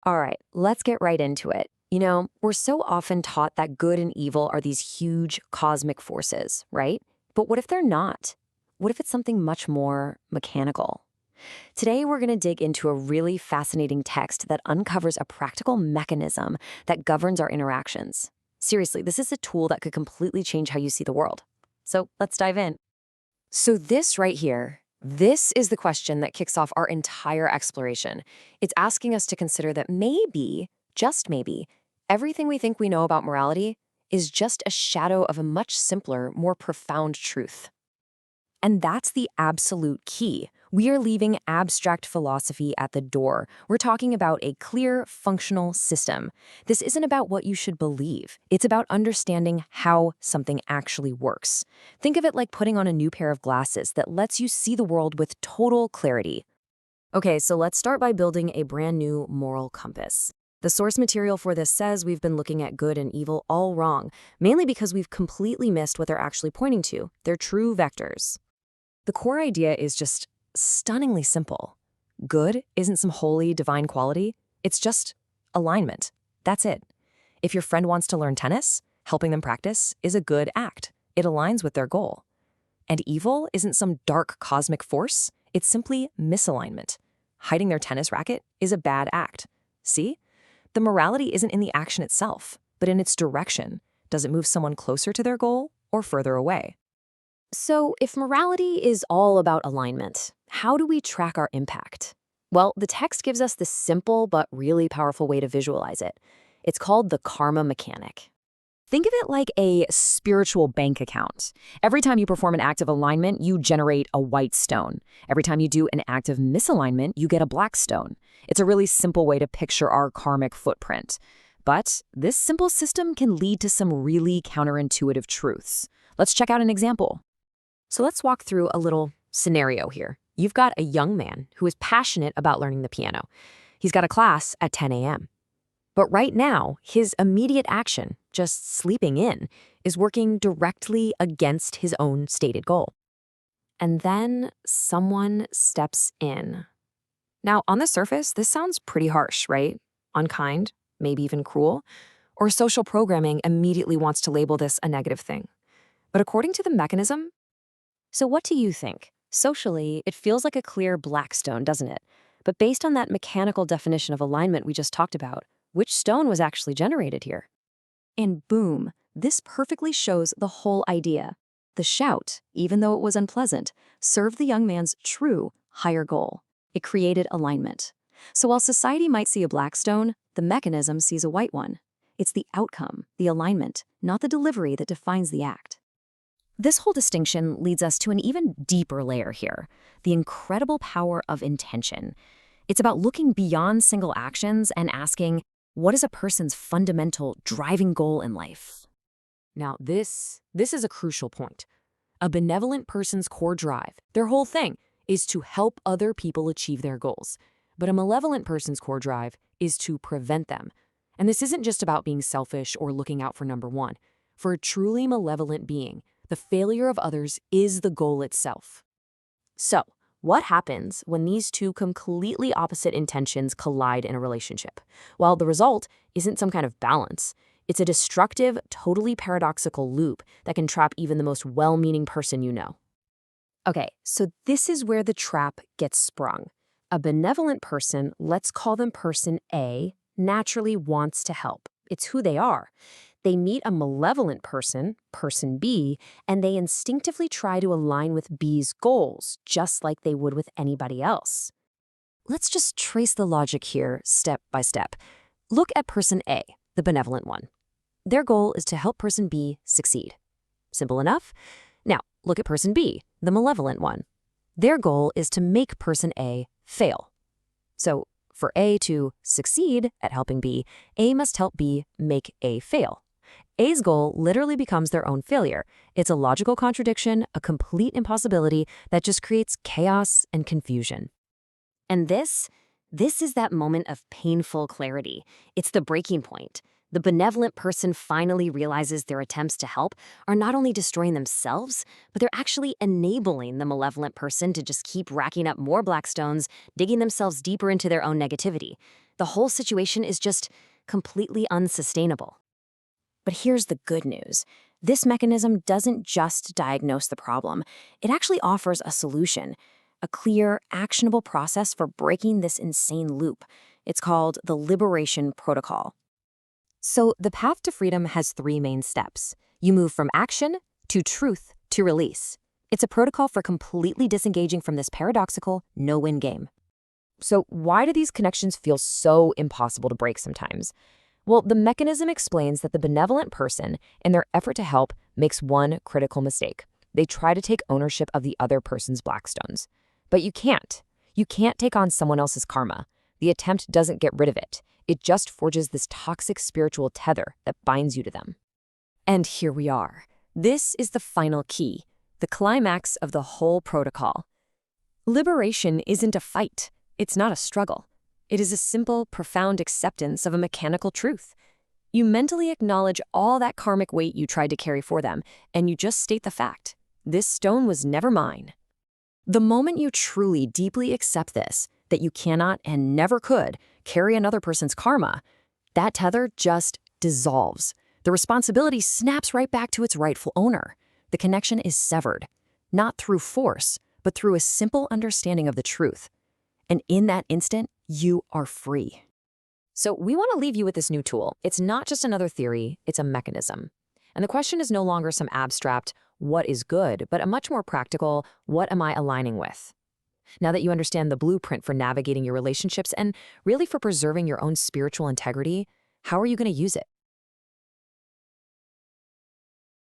All right, let's get right into it. We're so often taught that good and evil are these huge cosmic forces, right? But what if they're not? What if it's something much more mechanical? Today, we're going to dig into a really fascinating text that uncovers a practical mechanism that governs our interactions. Seriously, this is a tool that could completely change how you see the world. So let's dive in. So this right here, this is the question that kicks off our entire exploration. It's asking us to consider that maybe, just maybe, everything we think we know about morality is just a shadow of a much simpler, more profound truth. And that's the absolute key. We are leaving abstract philosophy at the door. We're talking about a clear, functional system. This isn't about what you should believe. It's about understanding how something actually works. Think of it like putting on a new pair of glasses that lets you see the world with total clarity. Okay, so let's start by building a brand new moral compass. The source material for this says we've been looking at good and evil all wrong, mainly because we've completely missed what they're actually pointing to. They're true vectors. The core idea is just stunningly simple. Good isn't some holy, divine quality. It's just alignment. That's it. If your friend wants to learn tennis, helping them practice is a good act. It aligns with their goal. And evil isn't some dark cosmic force. It's simply misalignment. Hiding their tennis racket is a bad act. See? The morality isn't in the action itself, but in its direction. Does it move someone closer to their goal or further away? So, if morality is all about alignment, how do we track our impact? Well, the text gives us this simple but really powerful way to visualize it. It's called the karma mechanic. Think of it like a spiritual bank account. Every time you perform an act of alignment, you generate a white stone. Every time you do an act of misalignment, you get a black stone. It's a really simple way to picture our karmic footprint. But this simple system can lead to some really counterintuitive truths. Let's check out an example. So let's walk through a little scenario here. You've got a young man who is passionate about learning the piano. He's got a class at 10 a.m. But right now, his immediate action, just sleeping in, is working directly against his own stated goal. And then someone steps in. Now, on the surface, this sounds pretty harsh, right? Unkind, maybe even cruel. Or social programming immediately wants to label this a negative thing. But according to the mechanism, so what do you think? Socially, it feels like a clear black stone, doesn't it? But based on that mechanical definition of alignment we just talked about, which stone was actually generated here? And boom, this perfectly shows the whole idea. The shout, even though it was unpleasant, served the young man's true, higher goal. It created alignment. So while society might see a black stone, the mechanism sees a white one. It's the outcome, the alignment, not the delivery that defines the act. This whole distinction leads us to an even deeper layer here, the incredible power of intention. It's about looking beyond single actions and asking, what is a person's fundamental driving goal in life? Now, this is a crucial point. A benevolent person's core drive, their whole thing, is to help other people achieve their goals. But a malevolent person's core drive is to prevent them. And this isn't just about being selfish or looking out for number one. For a truly malevolent being, the failure of others is the goal itself. So, what happens when these two completely opposite intentions collide in a relationship? Well, the result isn't some kind of balance. It's a destructive, totally paradoxical loop that can trap even the most well-meaning person you know. Okay, so this is where the trap gets sprung. A benevolent person, let's call them person A, naturally wants to help. It's who they are. They meet a malevolent person, person B, and they instinctively try to align with B's goals, just like they would with anybody else. Let's just trace the logic here, step by step. Look at person A, the benevolent one. Their goal is to help person B succeed. Simple enough? Now, look at person B, the malevolent one. Their goal is to make person A fail. So, for A to succeed at helping B, A must help B make A fail. A's goal literally becomes their own failure. It's a logical contradiction, a complete impossibility that just creates chaos and confusion. And this is that moment of painful clarity. It's the breaking point. The benevolent person finally realizes their attempts to help are not only destroying themselves, but they're actually enabling the malevolent person to just keep racking up more black stones, digging themselves deeper into their own negativity. the whole situation is just completely unsustainable. But here's the good news. This mechanism doesn't just diagnose the problem. It actually offers a solution, a clear, actionable process for breaking this insane loop. It's called the Liberation Protocol. So the path to freedom has 3 main steps. You move from action to truth to release. It's a protocol for completely disengaging from this paradoxical no-win game. So why do these connections feel so impossible to break sometimes? Well, the mechanism explains that the benevolent person, in their effort to help, makes one critical mistake. They try to take ownership of the other person's blackstones. But you can't. You can't take on someone else's karma. The attempt doesn't get rid of it. It just forges this toxic spiritual tether that binds you to them. And here we are. This is the final key, the climax of the whole protocol. Liberation isn't a fight. It's not a struggle. It is a simple, profound acceptance of a mechanical truth. You mentally acknowledge all that karmic weight you tried to carry for them, and you just state the fact. This stone was never mine. The moment you truly, deeply accept this, that you cannot and never could carry another person's karma, that tether just dissolves. The responsibility snaps right back to its rightful owner. The connection is severed, not through force, but through a simple understanding of the truth. And in that instant, you are free. So we want to leave you with this new tool. It's not just another theory, it's a mechanism. And the question is no longer some abstract, what is good, but a much more practical, what am I aligning with? Now that you understand the blueprint for navigating your relationships and really for preserving your own spiritual integrity, how are you going to use it?